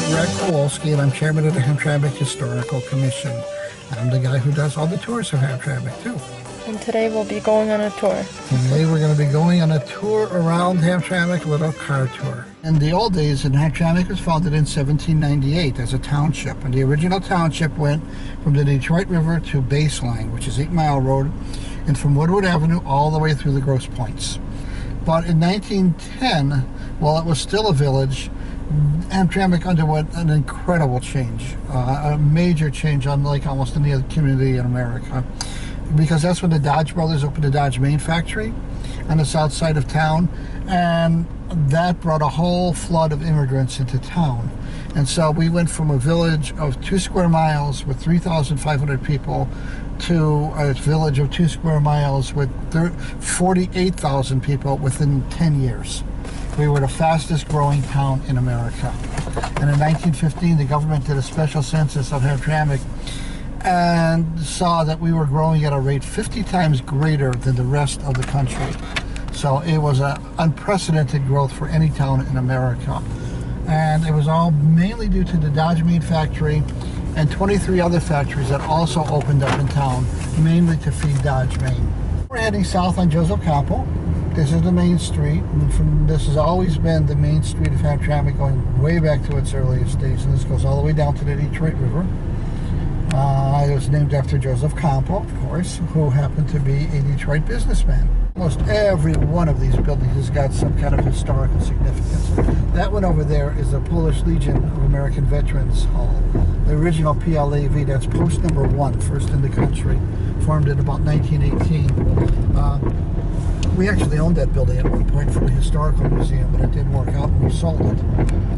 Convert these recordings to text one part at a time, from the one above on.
Greg Kowalski, and I'm chairman of the Hamtramck Historical Commission. I'm the guy who does all the tours of Hamtramck, too. And today we'll be going on a tour. Today we're going to be going on a tour around Hamtramck, a little car tour. In the old days, Hamtramck was founded in 1798 as a township, and the original township went from the Detroit River to Baseline, which is 8 Mile Road, and from Woodward Avenue all the way through the Grosse Pointes. But in 1910, while it was still a village, Hamtramck underwent an incredible change, a major change unlike almost any other community in America. Because that's when the Dodge brothers opened the Dodge main factory on the south side of town, and that brought a whole flood of immigrants into town. And so we went from a village of 2 square miles with 3,500 people to a village of 2 square miles with 48,000 people within 10 years. We were the fastest growing town in America. And in 1915, the government did a special census of Hamtramck and saw that we were growing at a rate 50 times greater than the rest of the country. So it was an unprecedented growth for any town in America. And it was all mainly due to the Dodge main factory and 23 other factories that also opened up in town, mainly to feed Dodge Main. We're heading south on Joseph Campo. This is the main street, and this has always been the main street of Hamtramck, going way back to its earliest days, and this goes all the way down to the Detroit River. It was named after Joseph Campo, of course, who happened to be a Detroit businessman. Almost every one of these buildings has got some kind of historical significance. That one over there is the Polish Legion of American Veterans Hall. The original PLAV, that's post number 1, first in the country, formed in about 1918. We actually owned that building at one point for the historical museum, but it didn't work out and we sold it.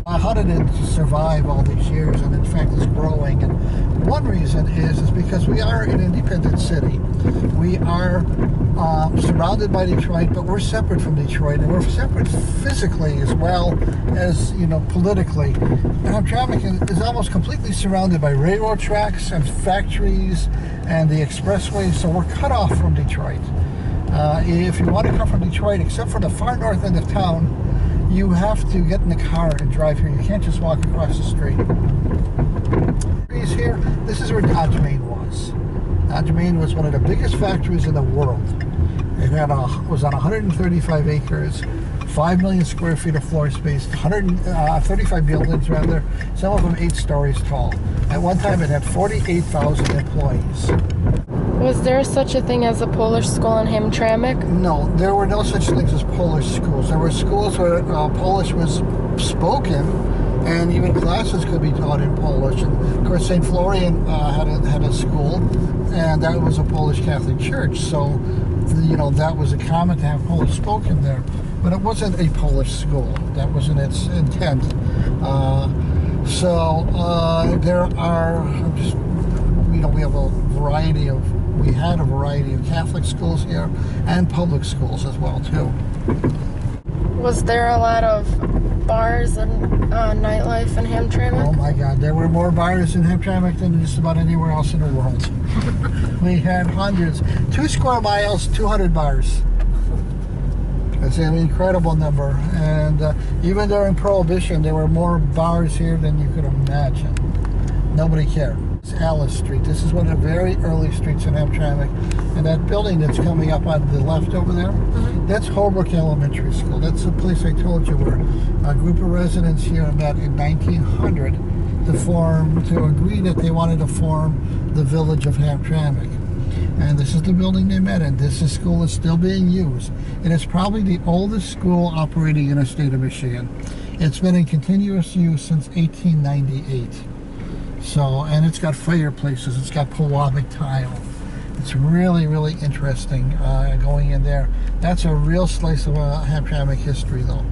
How did it survive all these years and in fact is growing? And one reason is because we are an independent city. We are surrounded by Detroit, but we're separate from Detroit, and we're separate physically as well as, politically. Hamtramck is almost completely surrounded by railroad tracks and factories and the expressways, so we're cut off from Detroit. If you want to come from Detroit, except for the far north end of town, you have to get in the car and drive here. You can't just walk across the street. Here, this is where Dodge Main was. Dodge Main was one of the biggest factories in the world. It was on 135 acres, 5 million square feet of floor space, 135 buildings rather, some of them 8 stories tall. At one time it had 48,000 employees. Was there such a thing as a Polish school in Hamtramck? No, there were no such things as Polish schools. There were schools where Polish was spoken, and even classes could be taught in Polish. And of course, St. Florian had a school, and that was a Polish Catholic church. So, that was a common to have Polish spoken there. But it wasn't a Polish school. That wasn't its intent. There are we had a variety of Catholic schools here and public schools as well too. Was there a lot of bars and nightlife in Hamtramck? Oh my God, there were more bars in Hamtramck than just about anywhere else in the world. We had hundreds. 2 square miles, 200 bars. That's an incredible number. And even during Prohibition, there were more bars here than you could imagine. Nobody cared. It's Alice Street. This is one of the very early streets in Hamtramck. And that building that's coming up on the left over there, that's Holbrook Elementary School. That's the place I told you where a group of residents here met in 1900 to agree that they wanted to form the village of Hamtramck. And this is the building they met in. This school is still being used. It is probably the oldest school operating in the state of Michigan. It's been in continuous use since 1898. So, and it's got fireplaces, it's got Pewabic tile. It's really, really interesting going in there. That's a real slice of Hamtramck history though.